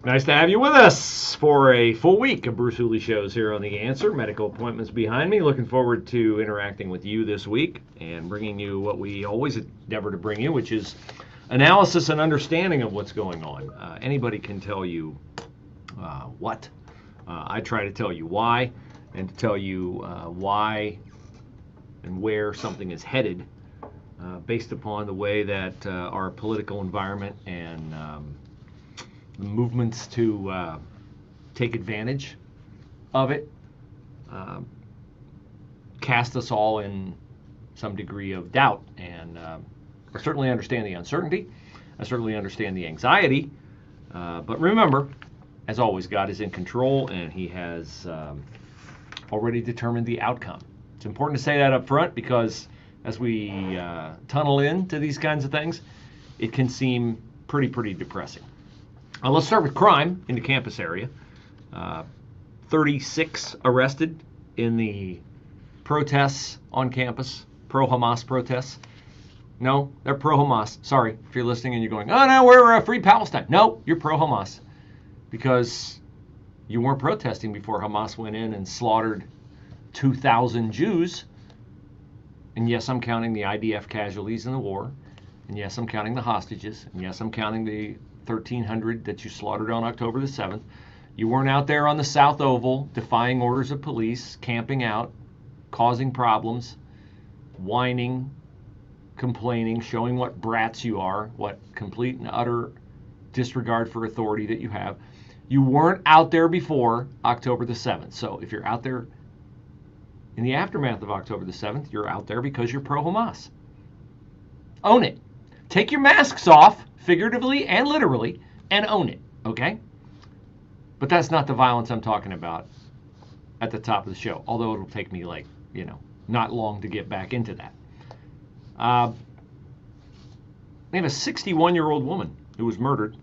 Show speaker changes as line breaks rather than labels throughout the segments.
Nice to have you with us for a full week of Bruce Hooley shows here on The Answer. Medical appointments behind me. Looking forward to interacting with you this week and bringing you what we always endeavor to bring you, which is analysis and understanding of what's going on. Anybody can tell you what. I try to tell you why, and to tell you why and where something is headed based upon the way that our political environment and the movements to take advantage of it cast us all in some degree of doubt. And I certainly understand the uncertainty. I certainly understand the anxiety. But remember, as always, God is in control, and He has already determined the outcome. It's important to say that up front, because as we tunnel into these kinds of things, it can seem pretty depressing. Let's start with crime in the campus area. 36 arrested in the protests on campus, pro-Hamas protests. No, they're pro-Hamas. Sorry if you're listening and you're going, oh no, we're free Palestine. No, you're pro-Hamas, because you weren't protesting before Hamas went in and slaughtered 2,000 Jews. And yes, I'm counting the IDF casualties in the war. And yes, I'm counting the hostages. And yes, I'm counting the 1,300 that you slaughtered on October the 7th. You weren't out there on the South Oval defying orders of police, camping out, causing problems, whining, complaining, showing what brats you are, what complete and utter disregard for authority that you have. You weren't out there before October the 7th. So if you're out there in the aftermath of October the 7th, you're out there because you're pro-Hamas. Own it. Take your masks off, figuratively and literally, and own it, okay? But that's not the violence I'm talking about at the top of the show, although it'll take me, not long to get back into that. We have a 61-year-old woman who was murdered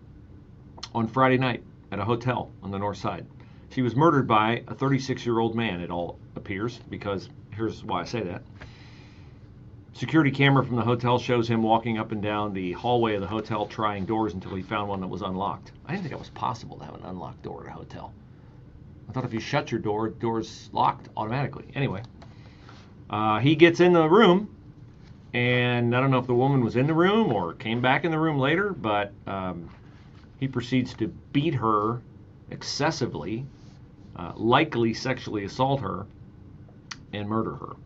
on Friday night at a hotel on the north side. She was murdered by a 36-year-old man, it all appears, because here's why I say that. Security camera from the hotel shows him walking up and down the hallway of the hotel trying doors until he found one that was unlocked. I didn't think it was possible to have an unlocked door at a hotel. I thought if you shut your door, the door's locked automatically. Anyway, he gets in the room, and I don't know if the woman was in the room or came back in the room later, but he proceeds to beat her excessively, likely sexually assault her, and murder her.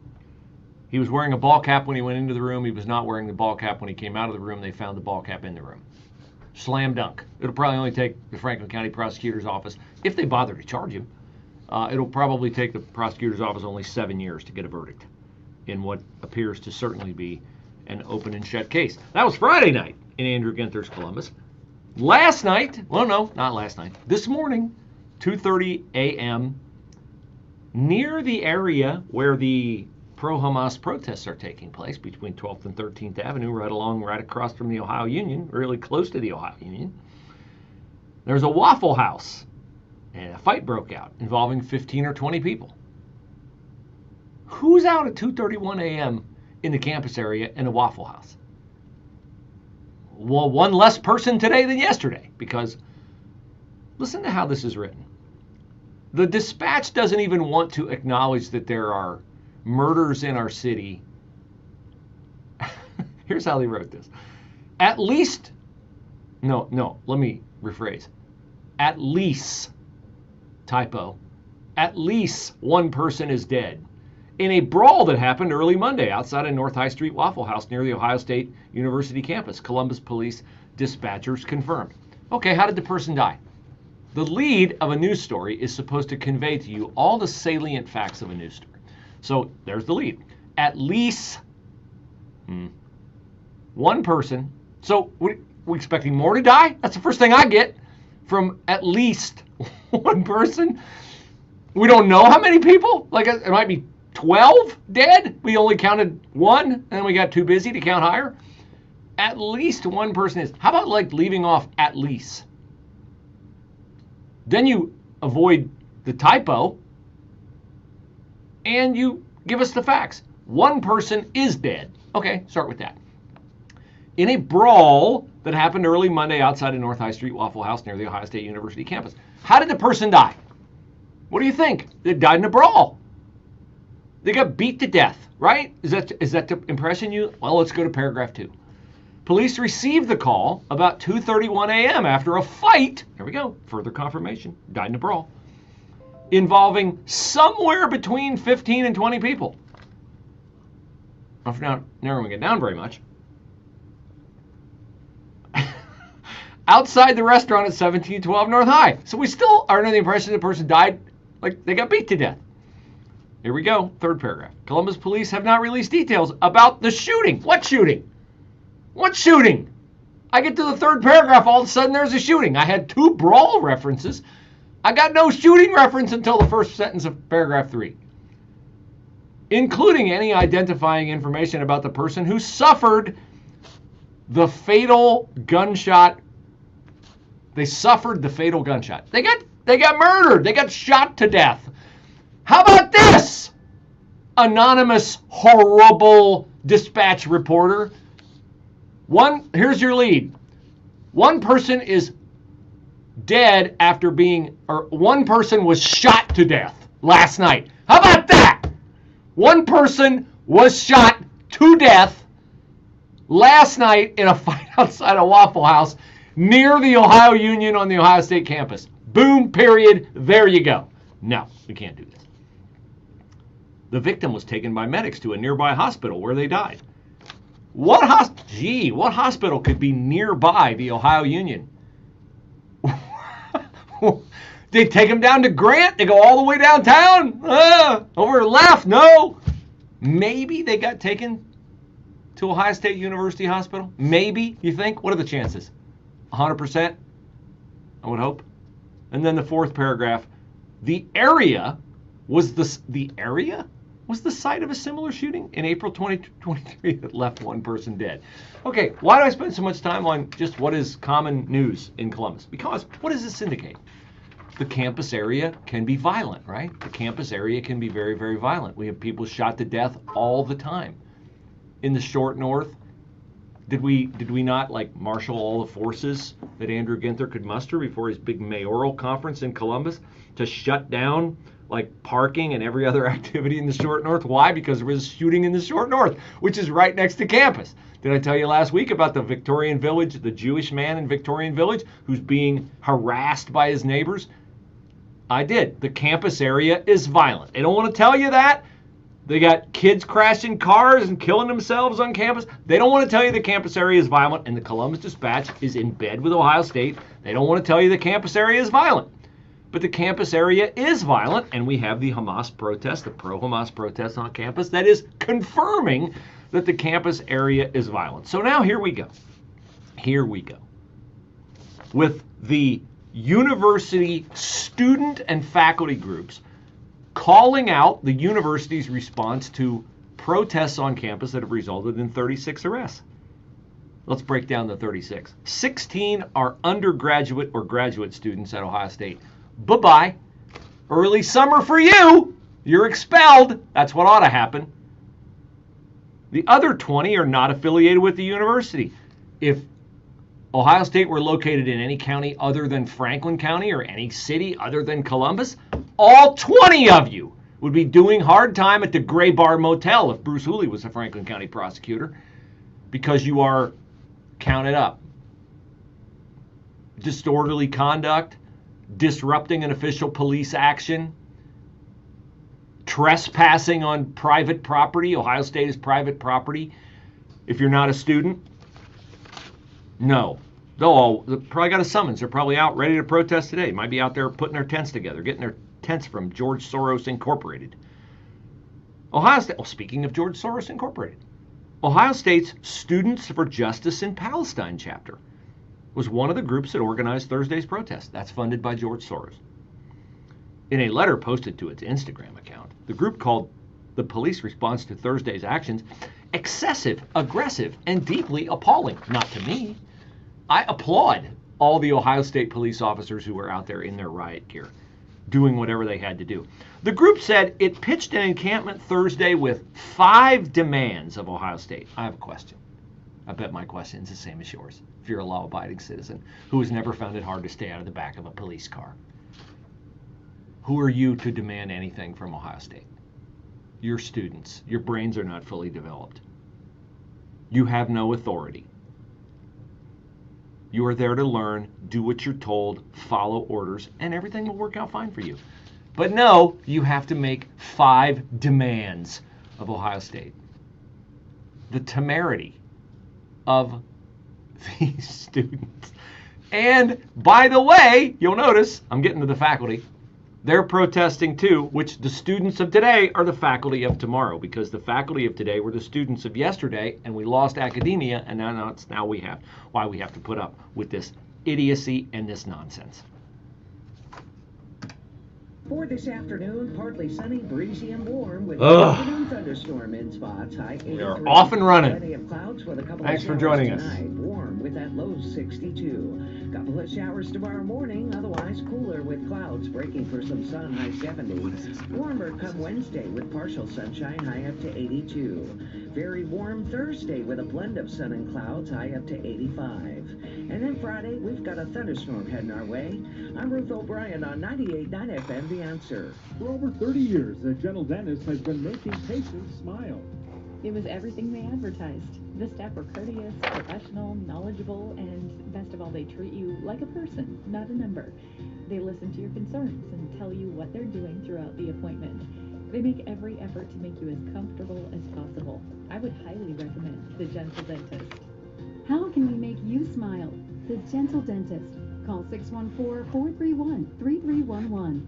He was wearing a ball cap when he went into the room. He was not wearing the ball cap when he came out of the room. They found the ball cap in the room. Slam dunk. It'll probably only take the Franklin County Prosecutor's Office, if they bother to charge him, it'll probably take the Prosecutor's Office only 7 years to get a verdict in what appears to certainly be an open and shut case. That was Friday night in Andrew Ginther's Columbus. Last night, well, no, not last night, this morning, 2:30 a.m., near the area where the pro-Hamas protests are taking place, between 12th and 13th Avenue, right across from the Ohio Union, really close to the Ohio Union, there's a Waffle House, and a fight broke out involving 15 or 20 people. Who's out at 2:31 a.m. in the campus area in a Waffle House? Well, one less person today than yesterday, because listen to how this is written. The Dispatch doesn't even want to acknowledge that there are murders in our city. Here's how they wrote this. Let me rephrase. At least, typo, at least one person is dead in a brawl that happened early Monday outside of North High Street Waffle House near the Ohio State University campus. Columbus police dispatchers confirmed. Okay, how did the person die? The lead of a news story is supposed to convey to you all the salient facts of a news story. So there's the lead. At least one person. So we're expecting more to die? That's the first thing I get from at least one person. We don't know how many people. Like, it might be 12 dead. We only counted one, and we got too busy to count higher. At least one person is. How about leaving off at least? Then you avoid the typo, and you give us the facts. One person is dead. Okay, start with that. In a brawl that happened early Monday outside of North High Street Waffle House near the Ohio State University campus. How did the person die? What do you think? They died in a brawl. They got beat to death, right? Is that to impression you? Well, let's go to paragraph 2. Police received the call about 2:31 a.m. after a fight. Here we go. Further confirmation. Died in a brawl. Involving somewhere between 15 and 20 people. I'm not narrowing it down very much. Outside the restaurant at 1712 North High. So we still are under the impression the person died, like they got beat to death. Here we go, third paragraph. Columbus police have not released details about the shooting. What shooting? What shooting? I get to the third paragraph, all of a sudden there's a shooting. I had 2 brawl references. I got no shooting reference until the first sentence of paragraph 3. Including any identifying information about the person who suffered the fatal gunshot. They suffered the fatal gunshot. They got murdered. They got shot to death. How about this? Anonymous, horrible dispatch reporter. Here's your lead. One person is dead after one person was shot to death last night. How about that? One person was shot to death last night in a fight outside a Waffle House near the Ohio Union on the Ohio State campus. Boom, period. There you go. No, we can't do this. The victim was taken by medics to a nearby hospital where they died. What hospital could be nearby the Ohio Union? They take him down to Grant. They go all the way downtown. Over left. No. Maybe they got taken to Ohio State University Hospital. Maybe, you think? What are the chances? 100%? I would hope. And then the fourth paragraph. The area was the site of a similar shooting in April 2023 that left one person dead. Okay, why do I spend so much time on just what is common news in Columbus? Because what does this indicate? The campus area can be violent, right? The campus area can be very, very violent. We have people shot to death all the time. In the short north, did we not like marshal all the forces that Andrew Ginther could muster before his big mayoral conference in Columbus to shut down like parking and every other activity in the short north? Why? Because there was a shooting in the short north, which is right next to campus. Did I tell you last week about the Victorian Village, the Jewish man in Victorian Village who's being harassed by his neighbors? I did. The campus area is violent. They don't want to tell you that. They got kids crashing cars and killing themselves on campus. They don't want to tell you the campus area is violent, and the Columbus Dispatch is in bed with Ohio State. They don't want to tell you the campus area is violent. But the campus area is violent, and we have the Hamas protest, the pro-Hamas protest on campus that is confirming that the campus area is violent. So now here we go. Here we go. With the university student and faculty groups calling out the university's response to protests on campus that have resulted in 36 arrests. Let's break down the 36. 16 are undergraduate or graduate students at Ohio State. Bye-bye. Early summer for you. You're expelled. That's what ought to happen. The other 20 are not affiliated with the university. If Ohio State were located in any county other than Franklin County or any city other than Columbus, all 20 of you would be doing hard time at the Gray Bar Motel if Bruce Hooley was a Franklin County prosecutor, because you are counted up. Disorderly conduct, disrupting an official police action, trespassing on private property. Ohio State is private property. If you're not a student, no. They probably got a summons. They're probably out ready to protest today. Might be out there putting their tents together, getting their tents from George Soros Incorporated. Ohio State, speaking of George Soros Incorporated, Ohio State's Students for Justice in Palestine chapter was one of the groups that organized Thursday's protest. That's funded by George Soros. In a letter posted to its Instagram account, the group called the police response to Thursday's actions excessive, aggressive, and deeply appalling. Not to me. I applaud all the Ohio State police officers who were out there in their riot gear, doing whatever they had to do. The group said it pitched an encampment Thursday with 5 demands of Ohio State. I have a question. I bet my question is the same as yours. If you're a law-abiding citizen who has never found it hard to stay out of the back of a police car, who are you to demand anything from Ohio State? You're students. Your brains are not fully developed. You have no authority. You are there to learn, do what you're told, follow orders, and everything will work out fine for you. But no, you have to make 5 demands of Ohio State. The temerity of these students. And by the way, you'll notice, I'm getting to the faculty, they're protesting too, which the students of today are the faculty of tomorrow, because the faculty of today were the students of yesterday, and we lost academia, and now we have why we have to put up with this idiocy and this nonsense.
For this afternoon, partly sunny, breezy, and warm with an afternoon thunderstorm in spots. High 83.
We are off and running.
Plenty of clouds with a couple
Thanks
of
for
showers
joining
tonight.
us.
Warm with that low 62. Couple of showers tomorrow morning, otherwise cooler with clouds breaking for some sun, high 70. Warmer come Wednesday with partial sunshine, high up to 82. Very warm Thursday with a blend of sun and clouds, high up to 85. And then Friday, we've got a thunderstorm heading our way. I'm Ruth O'Brien on 98.9 FM, The Answer.
For over 30 years, the Gentle Dentist has been making patients smile.
It was everything they advertised. The staff were courteous, professional, knowledgeable, and best of all, they treat you like a person, not a number. They listen to your concerns and tell you what they're doing throughout the appointment. They make every effort to make you as comfortable as possible. I would highly recommend the Gentle Dentist.
How can we make you smile? The Gentle Dentist. Call 614-431-3311.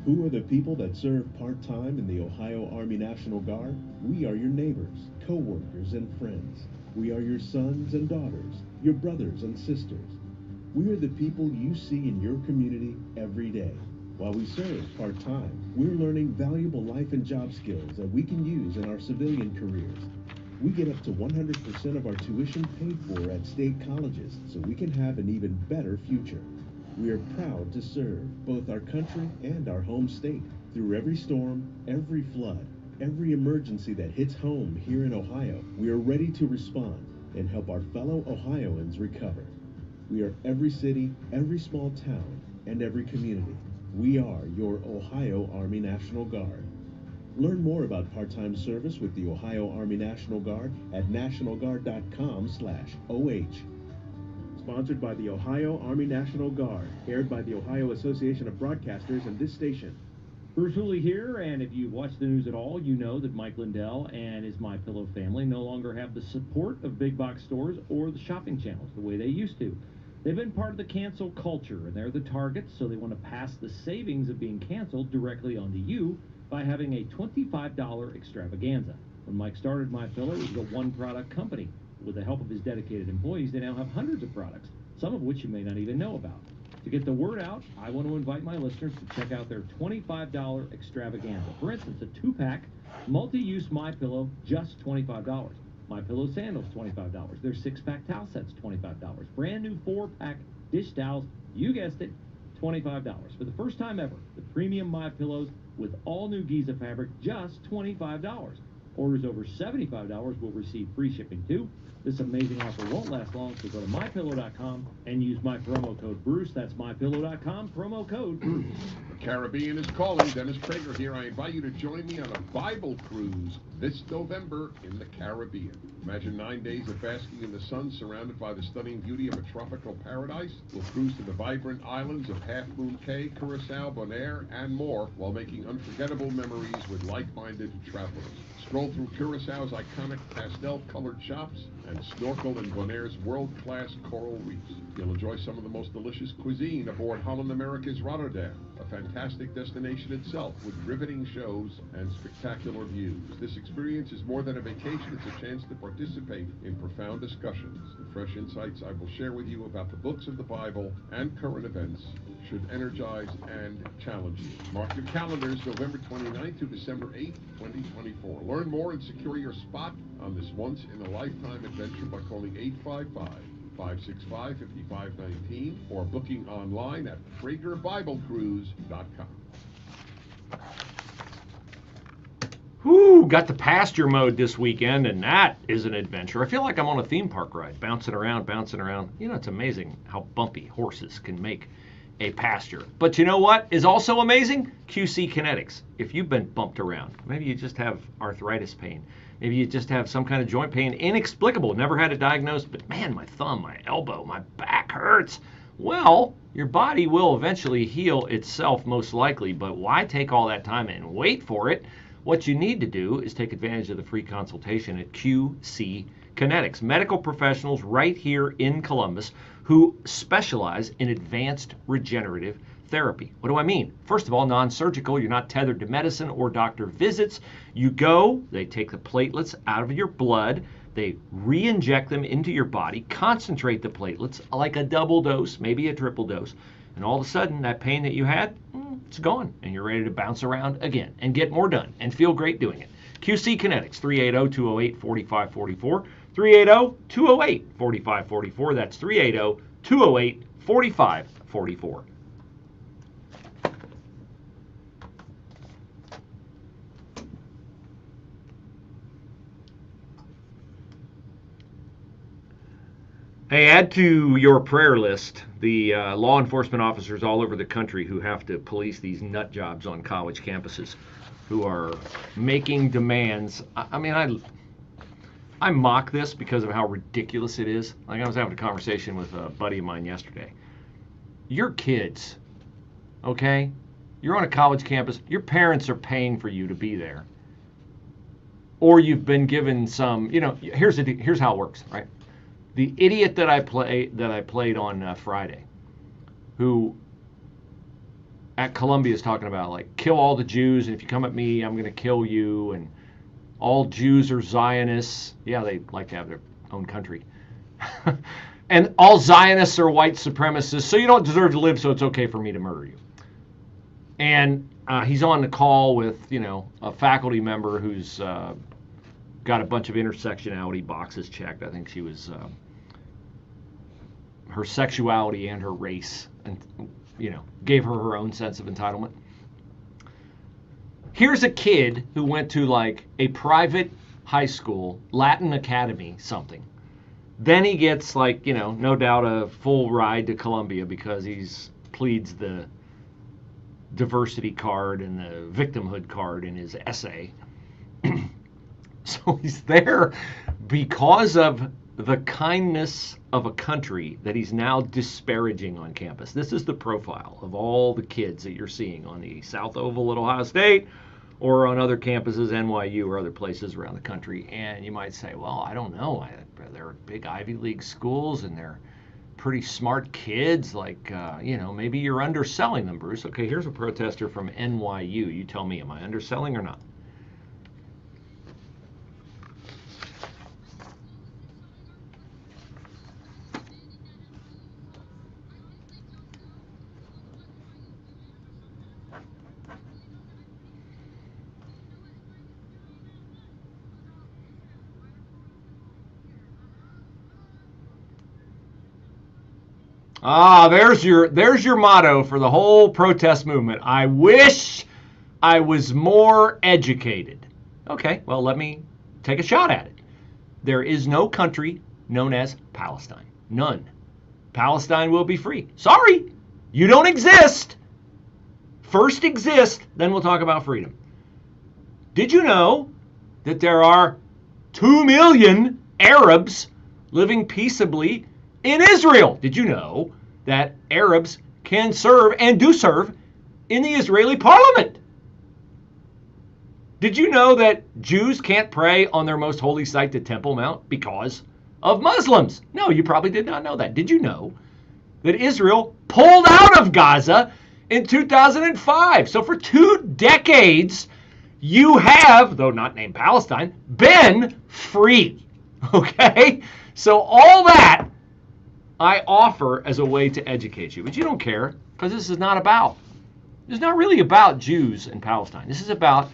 Who are the people that serve part-time in the Ohio Army National Guard? We are your neighbors, co-workers, and friends. We are your sons and daughters, your brothers and sisters. We are the people you see in your community every day. While we serve part-time, we're learning valuable life and job skills that we can use in our civilian careers. We get up to 100% of our tuition paid for at state colleges, so we can have an even better future. We are proud to serve both our country and our home state through every storm, every flood, every emergency that hits home here in Ohio. We are ready to respond and help our fellow Ohioans recover. We are every city, every small town, and every community. We are your Ohio Army National Guard. Learn more about part-time service with the Ohio Army National Guard at nationalguard.com/OH. Sponsored by the Ohio Army National Guard, aired by the Ohio Association of Broadcasters and this station.
Bruce Hooley here, and if you watch the news at all, you know that Mike Lindell and his MyPillow family no longer have the support of big box stores or the shopping channels the way they used to. They've been part of the cancel culture, and they're the targets, so they want to pass the savings of being canceled directly onto you by having a $25 extravaganza. When Mike started MyPillow, it was a one-product company. With the help of his dedicated employees, they now have hundreds of products, some of which you may not even know about. To get the word out, I want to invite my listeners to check out their $25 extravaganza. For instance, a 2-pack multi-use MyPillow, just $25. MyPillow sandals, $25. Their 6-pack towel sets, $25. Brand new 4-pack dish towels, you guessed it, $25. For the first time ever, the premium MyPillows with all new Giza fabric, just $25. Orders over $75 will receive free shipping too. This amazing offer won't last long, so go to MyPillow.com and use my promo code Bruce. That's MyPillow.com, promo code Bruce.
The Caribbean is calling. Dennis Prager here. I invite you to join me on a Bible cruise this November in the Caribbean. Imagine 9 days of basking in the sun surrounded by the stunning beauty of a tropical paradise. We'll cruise to the vibrant islands of Half Moon Cay, Curacao, Bonaire, and more while making unforgettable memories with like-minded travelers. Stroll through Curaçao's iconic pastel-colored shops and snorkel in Bonaire's world-class coral reefs. You'll enjoy some of the most delicious cuisine aboard Holland America's Rotterdam, a fantastic destination itself with riveting shows and spectacular views. This experience is more than a vacation, it's a chance to participate in profound discussions. The fresh insights I will share with you about the books of the Bible and current events should energize and challenge you. Mark your calendars, November 29th through December 8th, 2024. Learn more and secure your spot on this once-in-a-lifetime adventure by calling 855-565-5519 or booking online at PragerBibleCruise.com.
Whew, got the pasture mode this weekend, and that is an adventure. I feel like I'm on a theme park ride, bouncing around, bouncing around. You know, it's amazing how bumpy horses can make a pasture. But you know what is also amazing? QC Kinetics. If you've been bumped around, maybe you just have arthritis pain, maybe you just have some kind of joint pain, inexplicable, never had it diagnosed, but man, my thumb, my elbow, my back hurts. Well, your body will eventually heal itself most likely, but why take all that time and wait for it? What you need to do is take advantage of the free consultation at QC Kinetics, medical professionals right here in Columbus who specialize in advanced regenerative therapy. What do I mean? First of all, non-surgical. You're not tethered to medicine or doctor visits. You go, they take the platelets out of your blood, they re-inject them into your body, concentrate the platelets like a double dose, maybe a triple dose, and all of a sudden that pain that you had, it's gone, and you're ready to bounce around again and get more done and feel great doing it. QC Kinetics, 380-208-4544, 380-208-4544. That's 380-208-4544. Hey, add to your prayer list the law enforcement officers all over the country who have to police these nut jobs on college campuses who are making demands. I mean, I mock this because of how ridiculous it is. Like, I was having a conversation with a buddy of mine yesterday. Your kids, okay? You're on a college campus. Your parents are paying for you to be there. Or you've been given some, you know, here's how it works, right? The idiot that I played on Friday, who at Columbia is talking about, like, kill all the Jews, and if you come at me, I'm going to kill you, and all Jews are Zionists. Yeah, they like to have their own country. And all Zionists are white supremacists, so you don't deserve to live, so it's okay for me to murder you. And he's on the call with, you know, a faculty member who's got a bunch of intersectionality boxes checked. I think she was her sexuality and her race, and, you know, gave her own sense of entitlement. Here's a kid who went to, like, a private high school, Latin Academy something. Then he gets, like, you know, no doubt a full ride to Columbia because he's pleads the diversity card and the victimhood card in his essay. So he's there because of the kindness of a country that he's now disparaging on campus. This is the profile of all the kids that you're seeing on the South Oval at Ohio State or on other campuses, NYU or other places around the country. And you might say, well, I don't know. They're big Ivy League schools and they're pretty smart kids. Like, you know, maybe you're underselling them, Bruce. Okay, here's a protester from NYU. You tell me, am I underselling or not? Ah, there's your motto for the whole protest movement. I wish I was more educated. Okay, well, let me take a shot at it. There is no country known as Palestine. None. Palestine will be free. Sorry, you don't exist. First exist, then we'll talk about freedom. Did you know that there are 2 million Arabs living peaceably in Israel? Did you know that Arabs can serve and do serve in the Israeli parliament? Did you know that Jews can't pray on their most holy site, the Temple Mount, because of Muslims? No, you probably did not know that. Did you know that Israel pulled out of Gaza in 2005? So for 2 decades, you have, though not named Palestine, been free. Okay? So all that I offer as a way to educate you. But you don't care, because this is not really about Jews and Palestine. This is about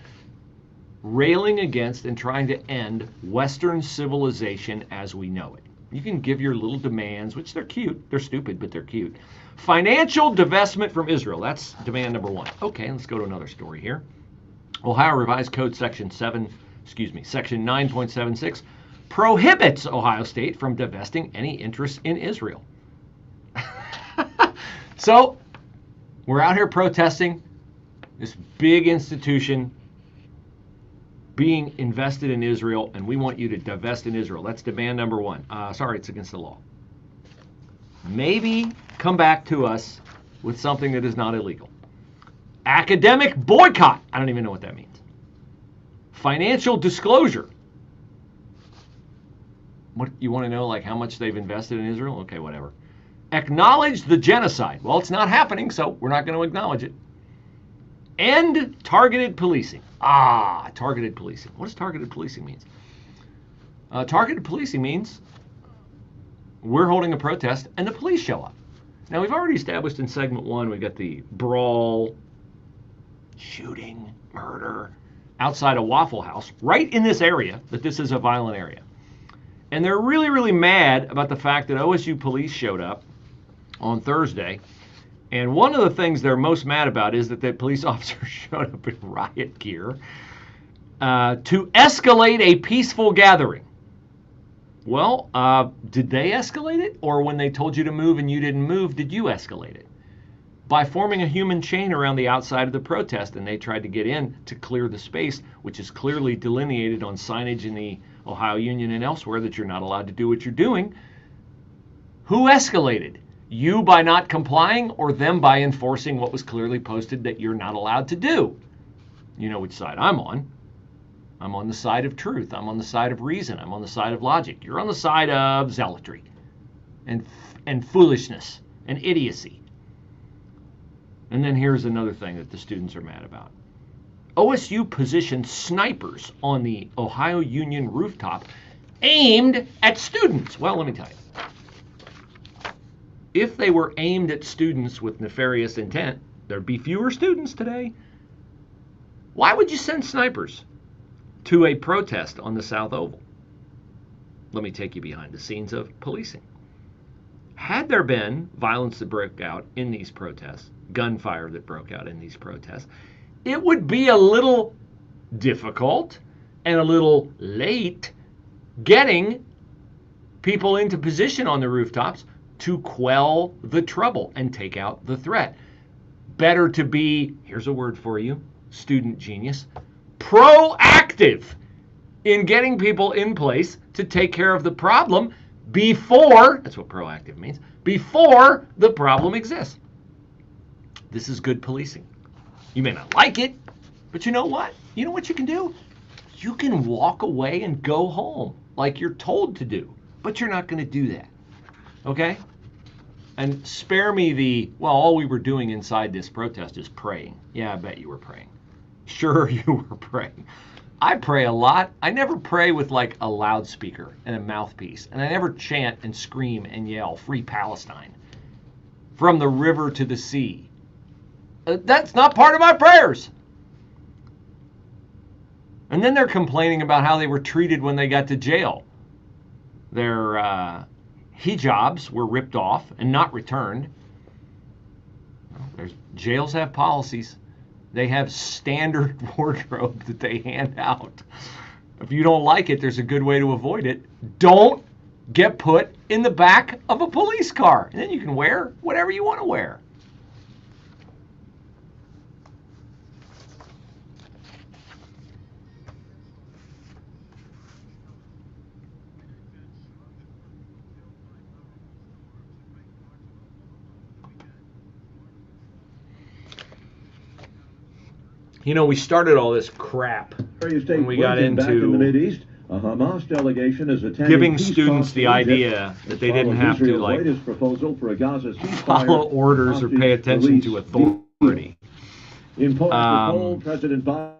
railing against and trying to end Western civilization as we know it. You can give your little demands, which they're cute. They're stupid, but they're cute. Financial divestment from Israel. That's demand number 1. Okay, let's go to another story here. Ohio Revised Code Section 9.76 prohibits Ohio State from divesting any interest in Israel. So, we're out here protesting this big institution being invested in Israel, and we want you to divest in Israel. That's demand number one. Sorry, it's against the law. Maybe come back to us with something that is not illegal. Academic boycott. I don't even know what that means. Financial disclosure. What you want to know, like how much they've invested in Israel? Okay, whatever. Acknowledge the genocide. Well, it's not happening, so we're not going to acknowledge it. End targeted policing. Targeted policing. What does targeted policing mean? Targeted policing means we're holding a protest and the police show up. Now, we've already established in segment 1, we've got the brawl, shooting, murder outside a Waffle House right in this area, that this is a violent area. And they're really, really mad about the fact that OSU police showed up on Thursday. And one of the things they're most mad about is that the police officers showed up in riot gear to escalate a peaceful gathering. Well, did they escalate it? Or when they told you to move and you didn't move, did you escalate it? By forming a human chain around the outside of the protest, and they tried to get in to clear the space, which is clearly delineated on signage in the Ohio Union and elsewhere that you're not allowed to do what you're doing. Who escalated? You by not complying, or them by enforcing what was clearly posted that you're not allowed to do? You know which side I'm on. I'm on the side of truth. I'm on the side of reason. I'm on the side of logic. You're on the side of zealotry and foolishness and idiocy. And then here's another thing that the students are mad about. OSU positioned snipers on the Ohio Union rooftop aimed at students. Well, let me tell you. If they were aimed at students with nefarious intent, there'd be fewer students today. Why would you send snipers to a protest on the South Oval? Let me take you behind the scenes of policing. Had there been violence that broke out in these protests, gunfire that broke out in these protests, it would be a little difficult and a little late getting people into position on the rooftops to quell the trouble and take out the threat. Better to be, here's a word for you, student genius, proactive in getting people in place to take care of the problem before, that's what proactive means, before the problem exists. This is good policing. You may not like it, but you know what? You know what you can do? You can walk away and go home like you're told to do, but you're not going to do that. Okay? And spare me the, well, all we were doing inside this protest is praying. Yeah, I bet you were praying. Sure, you were praying. I pray a lot. I never pray with like a loudspeaker and a mouthpiece. And I never chant and scream and yell, Free Palestine, from the river to the sea. That's not part of my prayers. And then they're complaining about how they were treated when they got to jail. Their hijabs were ripped off and not returned. Jails have policies. They have standard wardrobe that they hand out. If you don't like it, there's a good way to avoid it. Don't get put in the back of a police car. And then you can wear whatever you want to wear. You know, we started all this crap when we got into
in the Mideast. A Hamas delegation is
giving students the idea that they didn't have to like follow orders or pay attention to authority.
In poll, President Biden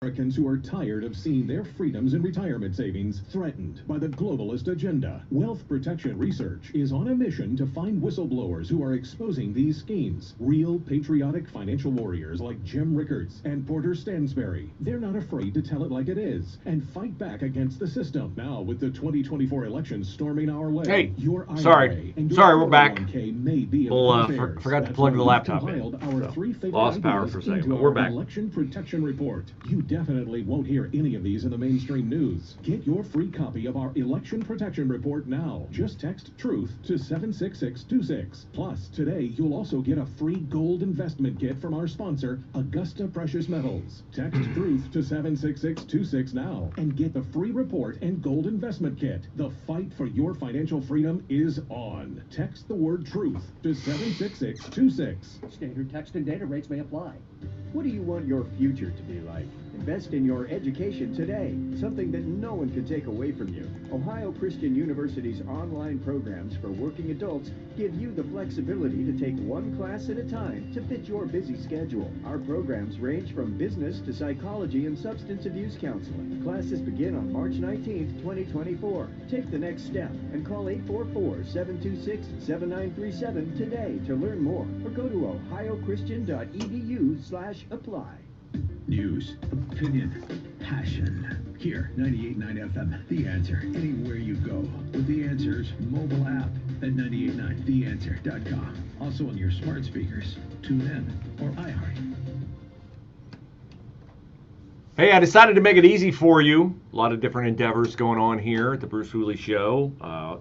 Americans who are tired of seeing their freedoms and retirement savings threatened by the globalist agenda. Wealth Protection Research is on a mission to find whistleblowers who are exposing these schemes. Real patriotic financial warriors like Jim Rickards and Porter Stansberry. They're not afraid to tell it like it is and fight back against the system. Now, with the 2024 election storming our way,
Hey,
your IRA
sorry,
and your
we're back.
401k may be in
Well,
crosshairs.
forgot to
That's
plug
why
the
we
laptop
compiled
in.
our
So,
3 favorite
lost power
ideas
for a second,
into
but we're
our
back.
Election Protection Report. You definitely won't hear any of these in the mainstream news. Get your free copy of our Election Protection Report now. Just text TRUTH to 76626. Plus, today you'll also get a free gold investment kit from our sponsor, Augusta Precious Metals. Text TRUTH to 76626 now and get the free report and gold investment kit. The fight for your financial freedom is on. Text the word TRUTH to 76626.
Standard text and data rates may apply. What do you want your future to be like? Invest in your education today, something that no one can take away from you. Ohio Christian University's online programs for working adults give you the flexibility to take one class at a time to fit your busy schedule. Our programs range from business to psychology and substance abuse counseling. Classes begin on March 19th, 2024. Take the next step and call 844-726-7937 today to learn more, or go to ohiochristian.edu/apply.
News, opinion, passion. Here, 98.9 FM, The Answer. Anywhere you go with The Answer's mobile app at 989theanswer.com. Also on your smart speakers, TuneIn, or iHeart.
Hey, I decided to make it easy for you. A lot of different endeavors going on here at the Bruce Hooley Show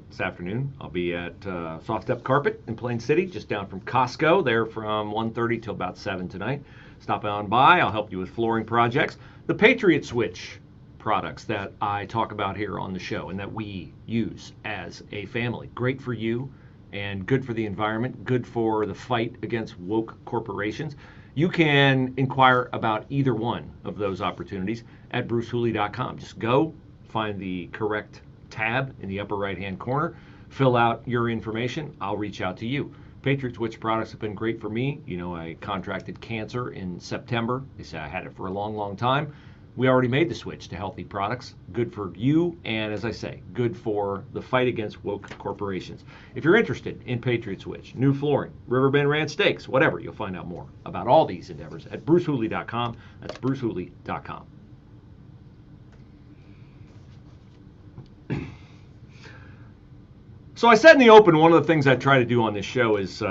this afternoon. I'll be at Soft Step Carpet in Plain City, just down from Costco, there from 1:30 till about 7 tonight. Stop on by. I'll help you with flooring projects. The Patriot Switch products that I talk about here on the show and that we use as a family. Great for you and good for the environment, good for the fight against woke corporations. You can inquire about either one of those opportunities at brucehooley.com. Just go, find the correct tab in the upper right-hand corner, fill out your information. I'll reach out to you. Patriot Switch products have been great for me. You know, I contracted cancer in September. They say I had it for a long, long time. We already made the switch to healthy products. Good for you, and as I say, good for the fight against woke corporations. If you're interested in Patriot Switch, new flooring, Riverbend Ranch steaks, whatever, you'll find out more about all these endeavors at brucehooley.com. That's brucehooley.com. So I said in the open, one of the things I try to do on this show is,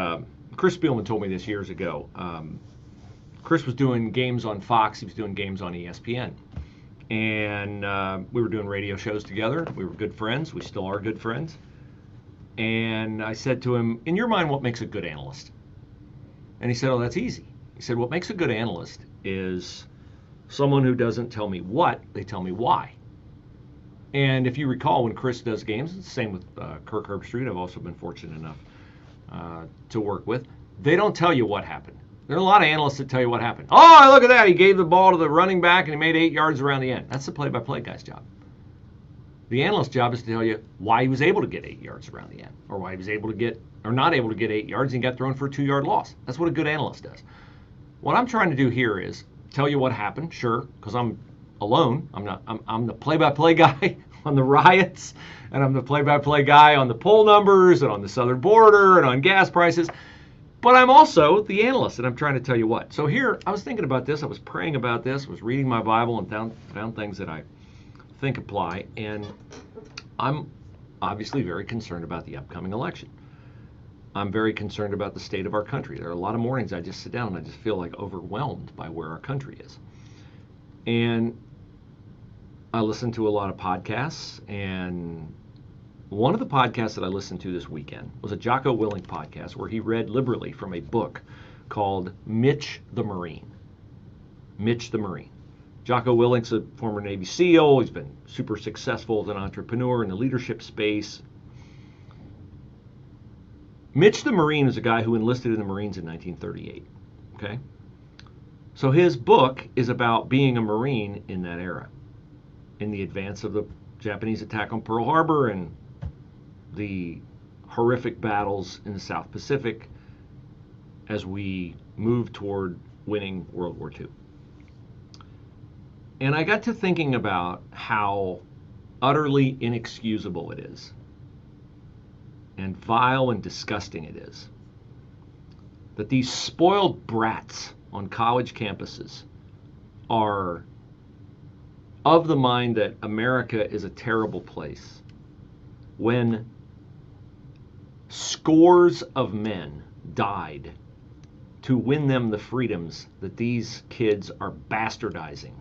Chris Spielman told me this years ago. Chris was doing games on Fox. He was doing games on ESPN. And we were doing radio shows together. We were good friends. We still are good friends. And I said to him, in your mind, what makes a good analyst? And he said, oh, that's easy. He said, what makes a good analyst is someone who doesn't tell me what, they tell me why. And if you recall, when Chris does games, it's the same with Kirk Herbstreit. I've also been fortunate enough to work with. They don't tell you what happened. There are a lot of analysts that tell you what happened. Oh, look at that. He gave the ball to the running back and he made 8 yards around the end. That's the play-by-play guy's job. The analyst's job is to tell you why he was able to get 8 yards around the end, or why he was able to get, or not able to get 8 yards and got thrown for a 2-yard loss. That's what a good analyst does. What I'm trying to do here is tell you what happened, sure, because I'm alone. I'm the play-by-play guy on the riots, and I'm the play-by-play guy on the poll numbers and on the southern border and on gas prices. But I'm also the analyst, and I'm trying to tell you what. So here, I was thinking about this. I was praying about this. I was reading my Bible and found things that I think apply. And I'm obviously very concerned about the upcoming election. I'm very concerned about the state of our country. There are a lot of mornings I just sit down and I just feel like overwhelmed by where our country is. And I listen to a lot of podcasts, and one of the podcasts that I listened to this weekend was a Jocko Willink podcast where he read liberally from a book called Mitch the Marine. Mitch the Marine. Jocko Willink's a former Navy SEAL. He's been super successful as an entrepreneur in the leadership space. Mitch the Marine is a guy who enlisted in the Marines in 1938. Okay? So his book is about being a Marine in that era, in the advance of the Japanese attack on Pearl Harbor and the horrific battles in the South Pacific as we move toward winning World War II. And I got to thinking about how utterly inexcusable it is, and vile and disgusting it is, that these spoiled brats on college campuses are of the mind that America is a terrible place, when scores of men died to win them the freedoms that these kids are bastardizing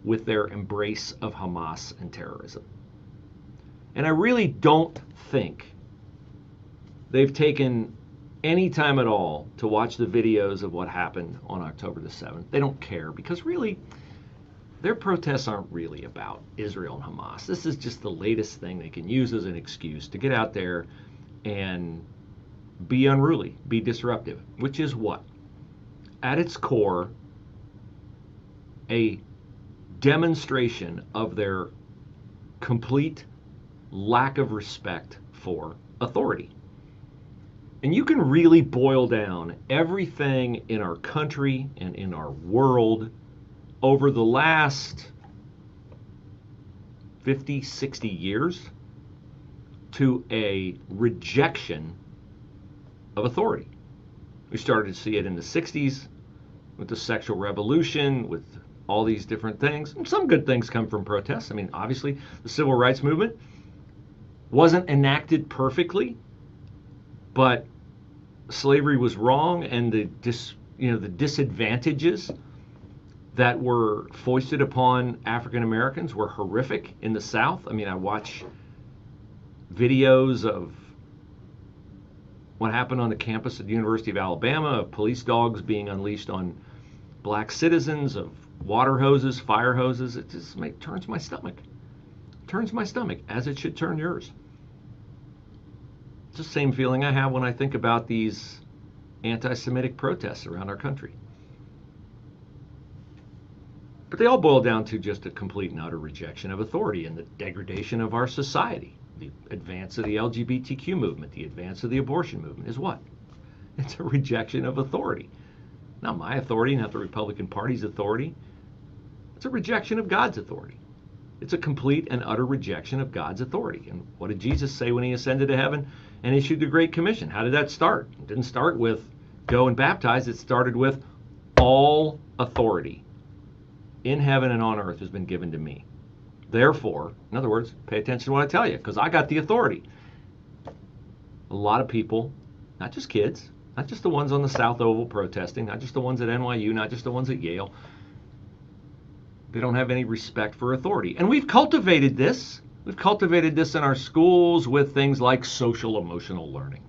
with their embrace of Hamas and terrorism. And I really don't think they've taken any time at all to watch the videos of what happened on October the 7th. They don't care, because really, their protests aren't really about Israel and Hamas. This is just the latest thing they can use as an excuse to get out there and be unruly, be disruptive, which is what? At its core, a demonstration of their complete lack of respect for authority. And you can really boil down everything in our country and in our world over the last 50, 60 years to a rejection of authority. We started to see it in the 60s with the sexual revolution, with all these different things. And some good things come from protests. I mean, obviously, the civil rights movement wasn't enacted perfectly, but slavery was wrong, and the disadvantages that were foisted upon African Americans were horrific in the South. I mean, I watch videos of what happened on the campus at the University of Alabama, of police dogs being unleashed on black citizens, of water hoses, fire hoses. It just turns my stomach. Turns my stomach, as it should turn yours. It's the same feeling I have when I think about these anti-Semitic protests around our country. But they all boil down to just a complete and utter rejection of authority and the degradation of our society. The advance of the LGBTQ movement, the advance of the abortion movement is what? It's a rejection of authority. Not my authority, not the Republican Party's authority. It's a rejection of God's authority. It's a complete and utter rejection of God's authority. And what did Jesus say when he ascended to heaven and issued the Great Commission? How did that start? It didn't start with go and baptize. It started with all authority in heaven and on earth has been given to me. Therefore, in other words, pay attention to what I tell you, because I got the authority. A lot of people, not just kids, not just the ones on the South Oval protesting, not just the ones at NYU, not just the ones at Yale, they don't have any respect for authority. And we've cultivated this. We've cultivated this in our schools with things like social emotional learning.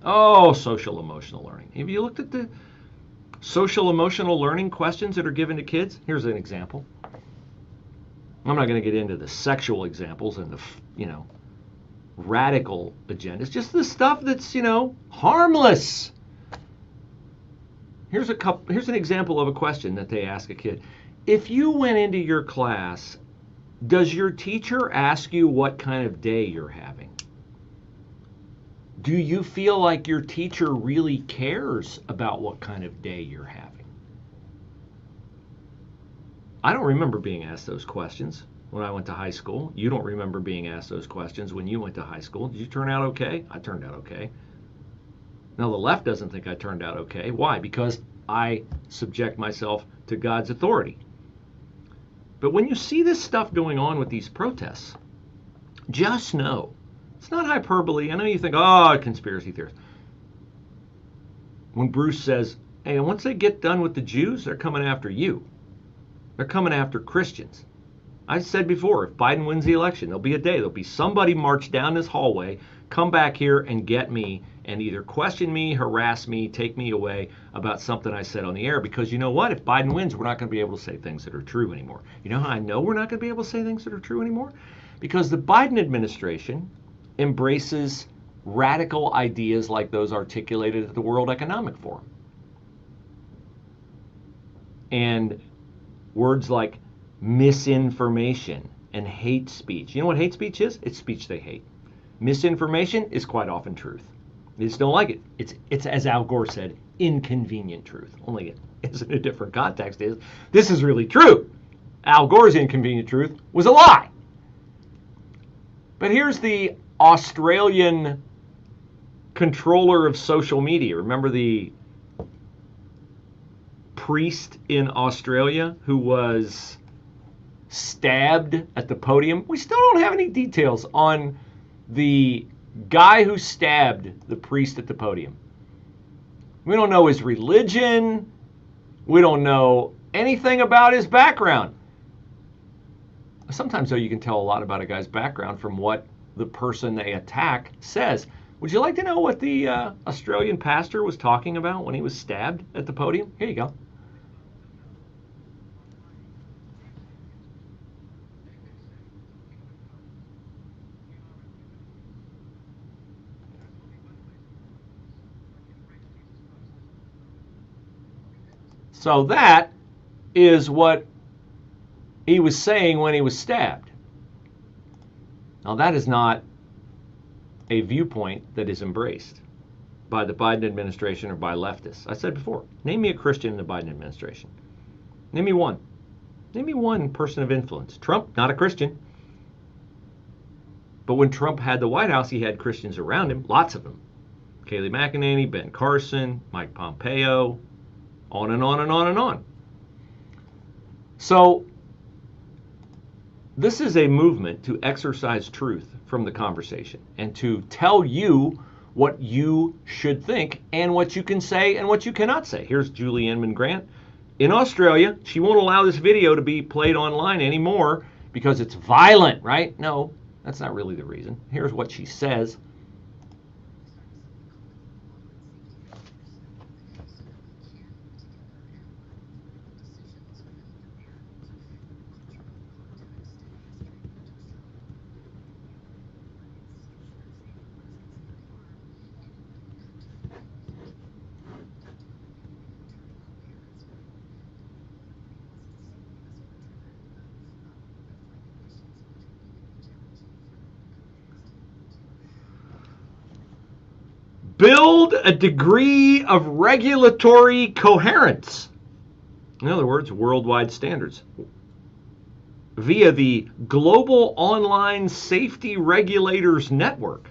Oh, social emotional learning. Have you looked at the social emotional learning questions that are given to kids? Here's an example. I'm not going to get into the sexual examples and the, radical agendas. Just the stuff that's, harmless. Here's an example of a question that they ask a kid. If you went into your class, does your teacher ask you what kind of day you're having? Do you feel like your teacher really cares about what kind of day you're having? I don't remember being asked those questions when I went to high school. You don't remember being asked those questions when you went to high school. Did you turn out okay? I turned out okay. Now, the left doesn't think I turned out okay. Why? Because I subject myself to God's authority. But when you see this stuff going on with these protests, just know, it's not hyperbole. I know you think, conspiracy theorists. When Bruce says, hey, once they get done with the Jews, they're coming after you. They're coming after Christians. I said before, if Biden wins the election, there'll be a day, there'll be somebody march down this hallway, come back here and get me and either question me, harass me, take me away about something I said on the air. Because you know what? If Biden wins, we're not going to be able to say things that are true anymore. You know how I know we're not going to be able to say things that are true anymore? Because the Biden administration embraces radical ideas like those articulated at the World Economic Forum. And words like misinformation and hate speech. You know what hate speech is? It's speech they hate. Misinformation is quite often truth. They just don't like it. It's as Al Gore said, inconvenient truth. Only it is in a different context. This is really true. Al Gore's inconvenient truth was a lie. But here's the Australian controller of social media. Remember the priest in Australia who was stabbed at the podium? We still don't have any details on the guy who stabbed the priest at the podium. We don't know his religion. We don't know anything about his background. Sometimes, though, you can tell a lot about a guy's background from what the person they attack says. Would you like to know what the Australian pastor was talking about when he was stabbed at the podium? Here you go. So that is what he was saying when he was stabbed. Now, that is not a viewpoint that is embraced by the Biden administration or by leftists. I said before, name me a Christian in the Biden administration. Name me one. Name me one person of influence. Trump, not a Christian. But when Trump had the White House, he had Christians around him, lots of them. Kayleigh McEnany, Ben Carson, Mike Pompeo, on and on and on and on. So this is a movement to exercise truth from the conversation and to tell you what you should think and what you can say and what you cannot say. Here's Julie Inman Grant. In Australia, she won't allow this video to be played online anymore because it's violent, right? No, that's not really the reason. Here's what she says. Build a degree of regulatory coherence. In other words, worldwide standards. Via the Global Online Safety Regulators Network.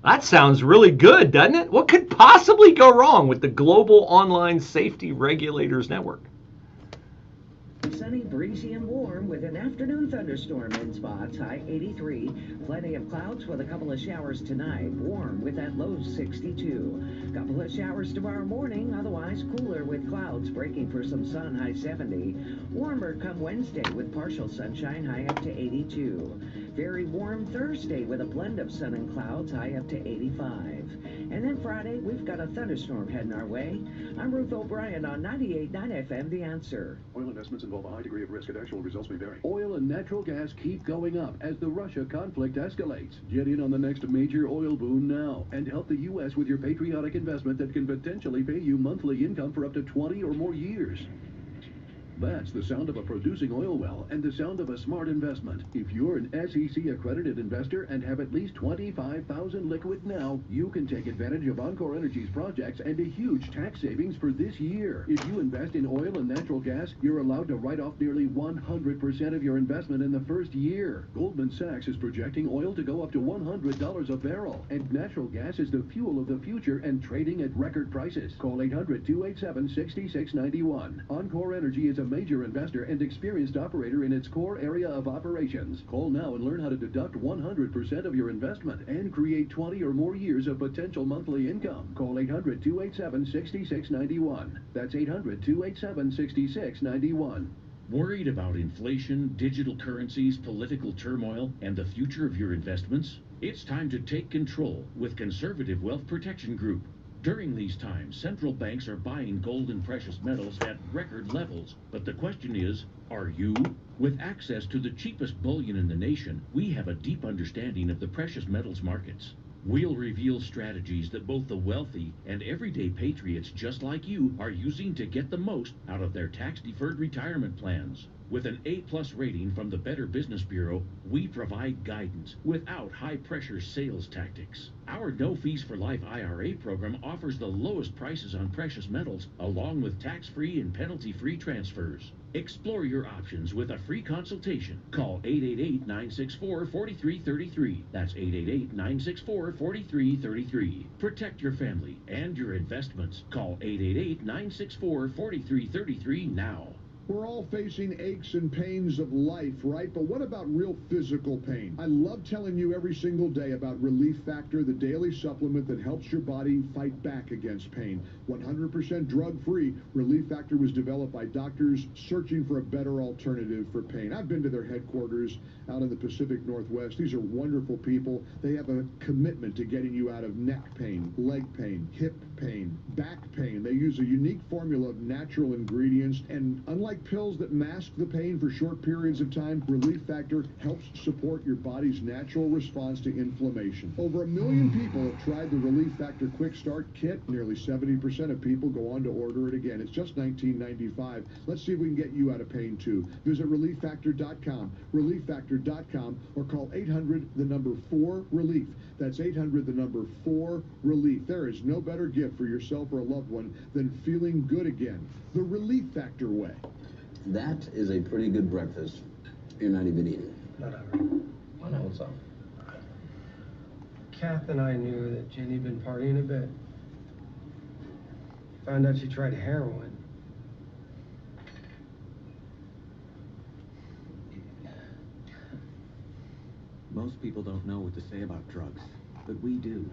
That sounds really good, doesn't it? What could possibly go wrong with the Global Online Safety Regulators Network?
Sunny, breezy, and warm with an afternoon thunderstorm in spots, high 83. Plenty of clouds with a couple of showers tonight. Warm with that low 62. Couple of showers tomorrow morning, otherwise cooler with clouds breaking for some sun, high 70. Warmer come Wednesday with partial sunshine, high up to 82. Very warm Thursday with a blend of sun and clouds, high up to 85. And then Friday, we've got a thunderstorm heading our way. I'm Ruth O'Brien on 98.9 FM, The Answer.
Oil investments involve a high degree of risk and actual results may vary. Oil and natural gas keep going up as the Russia conflict escalates. Get in on the next major oil boom now and help the U.S. with your patriotic investment that can potentially pay you monthly income for up to 20 or more years. That's the sound of a producing oil well and the sound of a smart investment. If you're an SEC accredited investor and have at least $25,000 liquid now, you can take advantage of Encore Energy's projects and a huge tax savings for this year. If you invest in oil and natural gas, you're allowed to write off nearly 100% of your investment in the first year. Goldman Sachs is projecting oil to go up to $100 a barrel, and natural gas is the fuel of the future and trading at record prices. Call 800-287-6691. Encore Energy is a major investor and experienced operator in its core area of operations. Call now and learn how to deduct 100% of your investment and create 20 or more years of potential monthly income. Call 800-287-6691. That's 800-287-6691.
Worried about inflation, digital currencies, political turmoil, and the future of your investments? It's time to take control with Conservative Wealth Protection Group. During these times, central banks are buying gold and precious metals at record levels. But the question is, are you? With access to the cheapest bullion in the nation, we have a deep understanding of the precious metals markets. We'll reveal strategies that both the wealthy and everyday patriots just like you are using to get the most out of their tax-deferred retirement plans. With an A+ rating from the Better Business Bureau, we provide guidance without high-pressure sales tactics. Our No Fees for Life IRA program offers the lowest prices on precious metals, along with tax-free and penalty-free transfers. Explore your options with a free consultation. Call 888-964-4333. That's 888-964-4333. Protect your family and your investments. Call 888-964-4333 now.
We're all facing aches and pains of life, right? But what about real physical pain? I love telling you every single day about Relief Factor, the daily supplement that helps your body fight back against pain. 100% drug-free, Relief Factor was developed by doctors searching for a better alternative for pain. I've been to their headquarters out in the Pacific Northwest. These are wonderful people. They have a commitment to getting you out of neck pain, leg pain, hip pain, back pain. They use a unique formula of natural ingredients, and unlike pills that mask the pain for short periods of time, Relief Factor helps support your body's natural response to inflammation. Over 1 million people have tried the Relief Factor Quick Start Kit. Nearly 70% of people go on to order it again. It's just $19.95. Let's see if we can get you out of pain too. Visit ReliefFactor.com, ReliefFactor.com, or call 800-4-RELIEF. That's 800-4-RELIEF. There is no better gift for yourself or a loved one than feeling good again. The Relief Factor way.
That is a pretty good breakfast. You're not even eating.
Whatever.
Why not? What's up?
Kath and I knew that Jenny had been partying a bit. Found out she tried heroin.
Most people don't know what to say about drugs, but we do.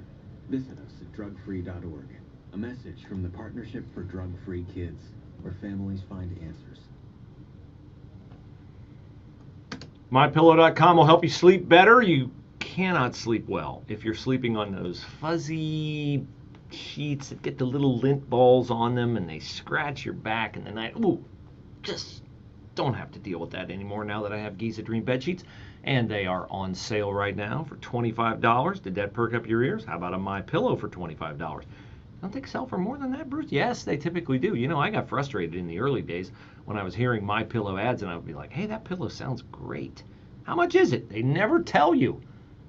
Visit us at drugfree.org. A message from the Partnership for Drug-Free Kids, where families find answers.
MyPillow.com will help you sleep better. You cannot sleep well if you're sleeping on those fuzzy sheets that get the little lint balls on them and they scratch your back in the night. Ooh, just don't have to deal with that anymore now that I have Giza Dream bed sheets. And they are on sale right now for $25. Did that perk up your ears? How about a MyPillow for $25? Don't they sell for more than that, Bruce? Yes, they typically do. You know, I got frustrated in the early days when I was hearing MyPillow ads, and I would be like, hey, that pillow sounds great. How much is it? They never tell you.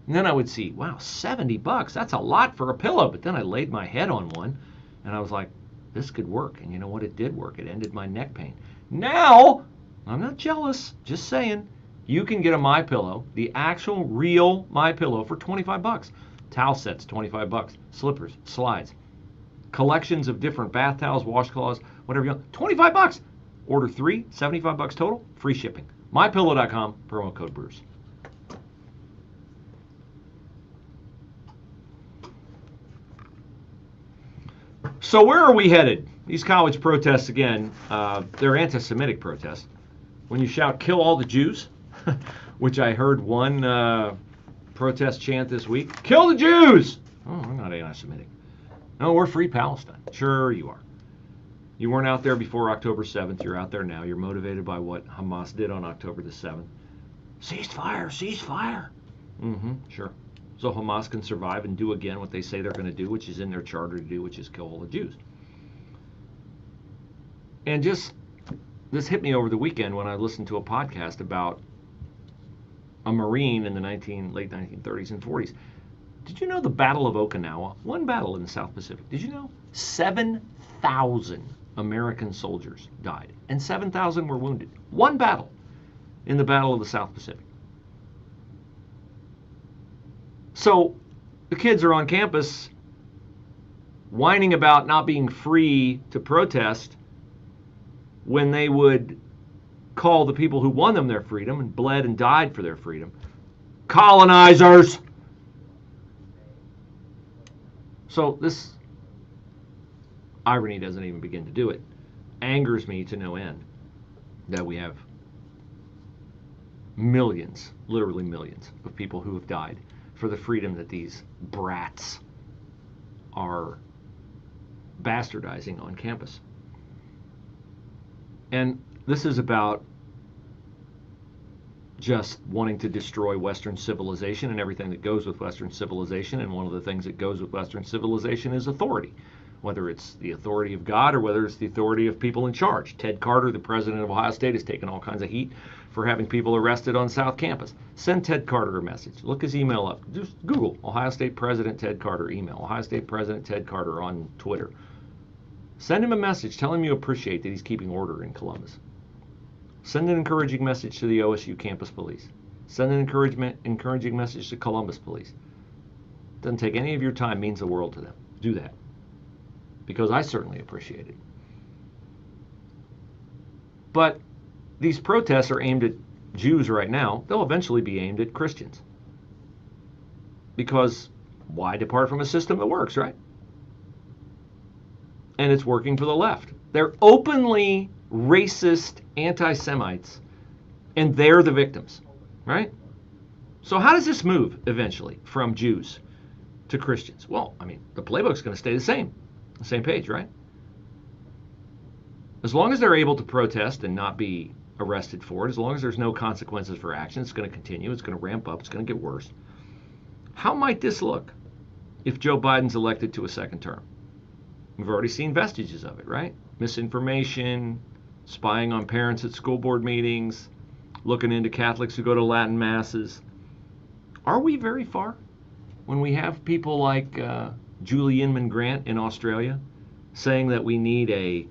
And then I would see, wow, $70. That's a lot for a pillow. But then I laid my head on one, and I was like, this could work. And you know what? It did work. It ended my neck pain. Now, I'm not jealous, just saying, you can get a MyPillow, the actual real MyPillow, for $25. Towel sets, $25. Slippers, slides, collections of different bath towels, washcloths, whatever you want, $25. Order 3, $75 total, free shipping. MyPillow.com, promo code Bruce. So where are we headed? These college protests again, they're anti-Semitic protests. When you shout, kill all the Jews, which I heard one protest chant this week, kill the Jews! Oh, we're not anti-Semitic. No, we're free Palestine. Sure you are. You weren't out there before October 7th. You're out there now. You're motivated by what Hamas did on October the 7th. Cease fire, cease fire. Sure. So Hamas can survive and do again what they say they're going to do, which is in their charter to do, which is kill all the Jews. And just, this hit me over the weekend when I listened to a podcast about a Marine in the late 1930s and 40s. Did you know the Battle of Okinawa? One battle in the South Pacific. Did you know? 7,000 American soldiers died, and 7,000 were wounded. One battle in the Battle of the South Pacific. So the kids are on campus whining about not being free to protest when they would call the people who won them their freedom and bled and died for their freedom colonizers. So this irony doesn't even begin to do it. Angers me to no end that we have millions, literally millions, of people who have died for the freedom that these brats are bastardizing on campus. And this is about just wanting to destroy Western civilization and everything that goes with Western civilization. And one of the things that goes with Western civilization is authority. whether it's the authority of God or whether it's the authority of people in charge. Ted Carter, the president of Ohio State, has taken all kinds of heat for having people arrested on South Campus. Send Ted Carter a message. Look his email up. Just Google Ohio State President Ted Carter email. Ohio State President Ted Carter on Twitter. Send him a message. Tell him you appreciate that he's keeping order in Columbus. Send an encouraging message to the OSU campus police. Send an encouraging message to Columbus police. Doesn't take any of your time, means the world to them. Do that. Because I certainly appreciate it. But these protests are aimed at Jews right now. They'll eventually be aimed at Christians. Because why depart from a system that works, right? And it's working for the left. They're openly racist anti-Semites, and they're the victims, right? So how does this move eventually from Jews to Christians? Well, I mean, the playbook's going to stay the same page, right? As long as they're able to protest and not be arrested for it, as long as there's no consequences for action, it's going to continue, it's going to ramp up, it's going to get worse. How might this look if Joe Biden's elected to a second term? We've already seen vestiges of it, right? Misinformation, spying on parents at school board meetings, looking into Catholics who go to Latin masses. Are we very far when we have people like Julie Inman Grant in Australia saying that we need a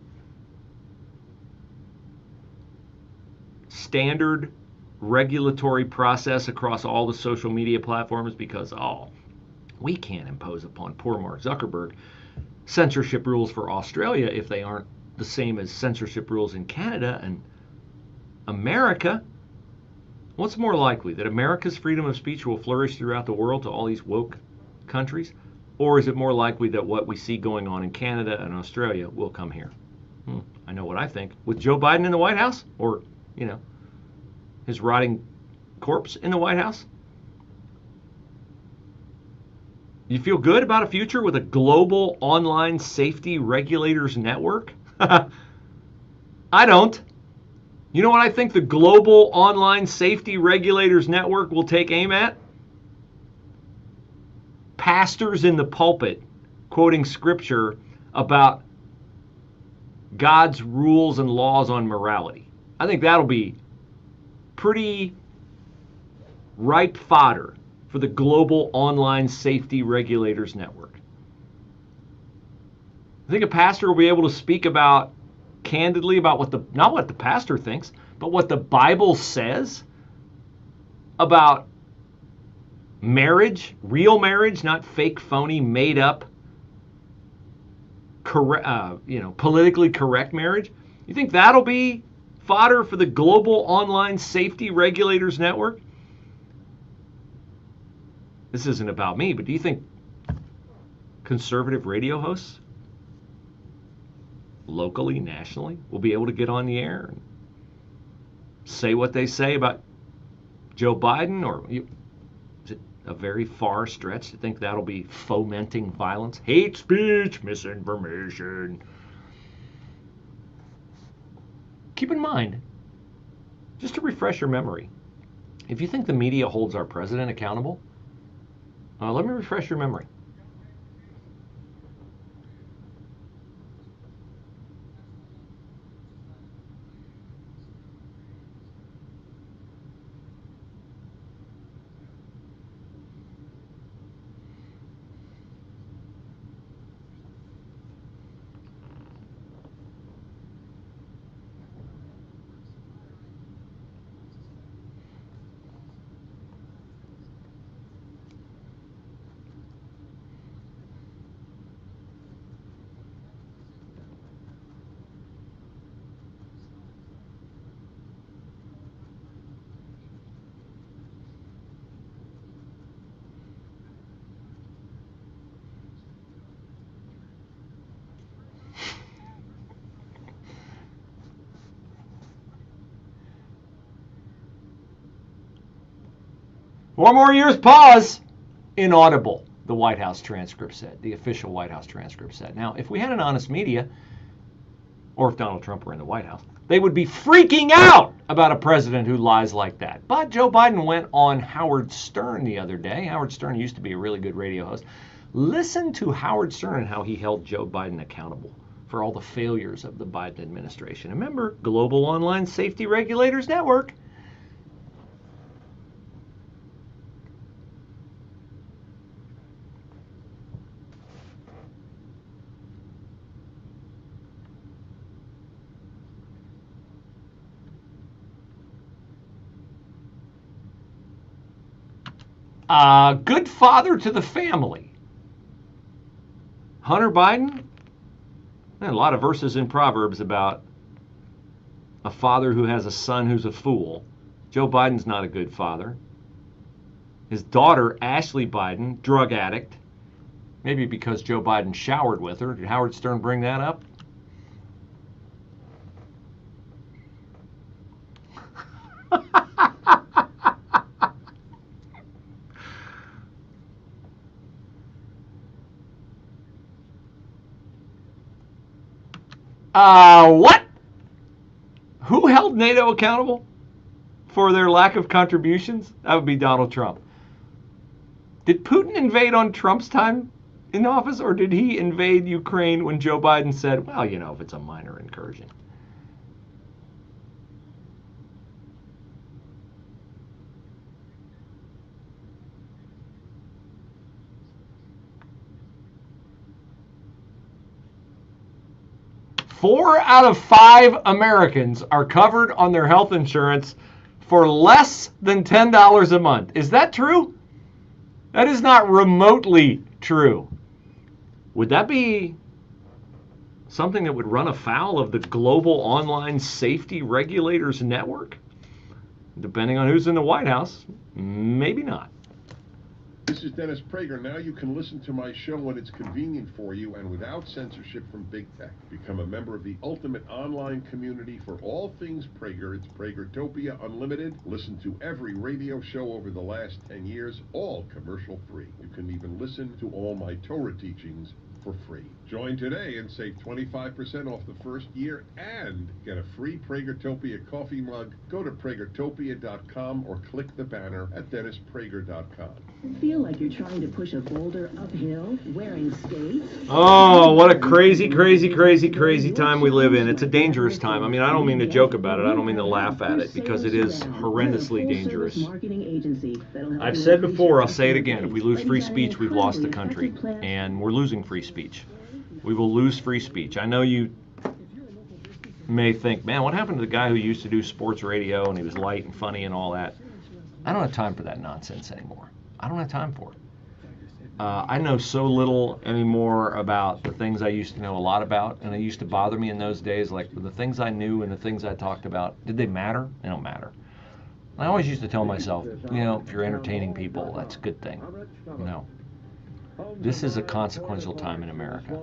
standard regulatory process across all the social media platforms because, we can't impose upon poor Mark Zuckerberg censorship rules for Australia if they aren't the same as censorship rules in Canada and America. What's more likely, that America's freedom of speech will flourish throughout the world to all these woke countries? Or is it more likely that what we see going on in Canada and Australia will come here? I know what I think. With Joe Biden in the White House, or, his rotting corpse in the White House? You feel good about a future with a global online safety regulators network? I don't. You know what I think the global online safety regulators network will take aim at? Pastors in the pulpit quoting scripture about God's rules and laws on morality. I think that'll be pretty ripe fodder for the global online safety regulators network. I think a pastor will be able to speak about candidly about not what the pastor thinks, but what the Bible says about marriage, real marriage, not fake, phony, made up, politically correct marriage. You think that'll be fodder for the global online safety regulators network? This isn't about me, but do you think conservative radio hosts locally, nationally, will be able to get on the air and say what they say about Joe Biden? Or is it a very far stretch to think that'll be fomenting violence, hate speech, misinformation? Keep in mind, just to refresh your memory, if you think the media holds our president accountable, let me refresh your memory. One more year's pause. Inaudible, the White House transcript said. The official White House transcript said. Now, if we had an honest media, or if Donald Trump were in the White House, they would be freaking out about a president who lies like that. But Joe Biden went on Howard Stern the other day. Howard Stern used to be a really good radio host. Listen to Howard Stern and how he held Joe Biden accountable for all the failures of the Biden administration. Remember, Global Online Safety Regulators Network. Good father to the family. Hunter Biden, a lot of verses in Proverbs about a father who has a son who's a fool. Joe Biden's not a good father. His daughter, Ashley Biden, drug addict. Maybe because Joe Biden showered with her. Did Howard Stern bring that up? What? Who held NATO accountable for their lack of contributions? That would be Donald Trump. Did Putin invade on Trump's time in office, or did he invade Ukraine when Joe Biden said, well, you know, if it's a minor incursion? Four out of 5 Americans are covered on their health insurance for less than $10 a month. Is that true? That is not remotely true. Would that be something that would run afoul of the Global Online Safety Regulators Network? Depending on who's in the White House, maybe not.
This is Dennis Prager. Now you can listen to my show when it's convenient for you and without censorship from big tech. Become a member of the ultimate online community for all things Prager. It's Pragertopia Unlimited. Listen to every radio show over the last 10 years, all commercial free. You can even listen to all my Torah teachings for free. Join today and save 25% off the first year and get a free Pragertopia coffee mug. Go to Pragertopia.com or click the banner at DennisPrager.com.
Feel like you're trying to push a boulder uphill wearing skates?
Oh, what a crazy time we live in. It's a dangerous time. I mean, I don't mean to joke about it. I don't mean to laugh at it, because it is horrendously dangerous. I've said before, I'll say it again. If we lose free speech, we've lost the country. And we're losing free speech. We will lose free speech. I know you may think, man, what happened to the guy who used to do sports radio and he was light and funny and all that? I don't have time for that nonsense anymore. I don't have time for it. I know so little anymore about the things I used to know a lot about, and it used to bother me in those days. Like, the things I knew and the things I talked about, did they matter? They don't matter. I always used to tell myself, you know, if you're entertaining people, that's a good thing. No. This is a consequential time in America.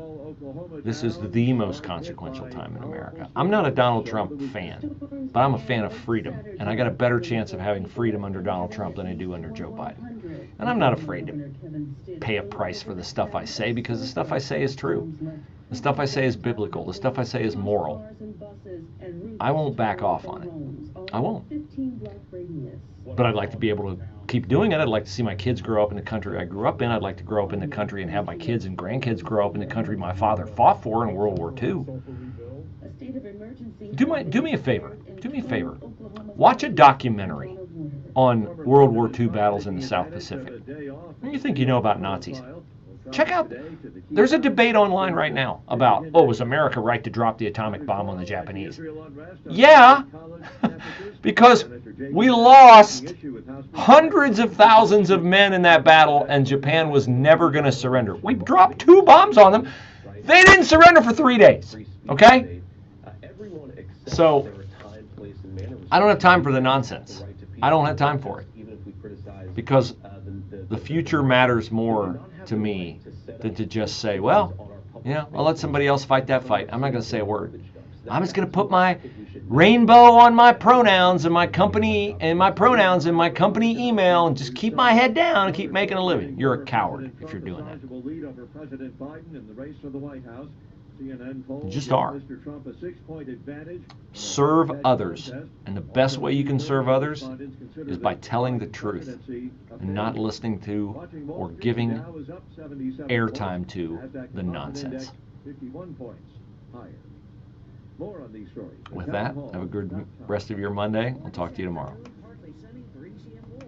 This is the most consequential time in America. I'm not a Donald Trump fan, but I'm a fan of freedom. And I got a better chance of having freedom under Donald Trump than I do under Joe Biden. And I'm not afraid to pay a price for the stuff I say, because the stuff I say is true. The stuff I say is biblical. The stuff I say is moral. I won't back off on it. I won't. But I'd like to be able to keep doing it. I'd like to see my kids grow up in the country I grew up in. I'd like to grow up in the country and have my kids and grandkids grow up in the country my father fought for in World War II. Do me a favor. Do me a favor. Watch a documentary on World War II battles in the South Pacific. And you think you know about Nazis. Check out, there's a debate online right now about, oh, was America right to drop the atomic bomb on the Japanese? Yeah, because we lost hundreds of thousands of men in that battle, and Japan was never going to surrender. We dropped 2 bombs on them. They didn't surrender for 3 days, okay? So, I don't have time for the nonsense. I don't have time for it. Because the future matters more to me than to just say, well, you know, I'll let somebody else fight that fight. I'm not going to say a word. I'm just going to put my rainbow on my pronouns and my company email and just keep my head down and keep making a living. You're a coward if you're doing that. You just are. Serve others. And the best way you can serve others is by telling the truth and not listening to or giving airtime to the nonsense.
51 points higher. More on these stories.
With that, have a good rest of your Monday. I'll talk to you tomorrow.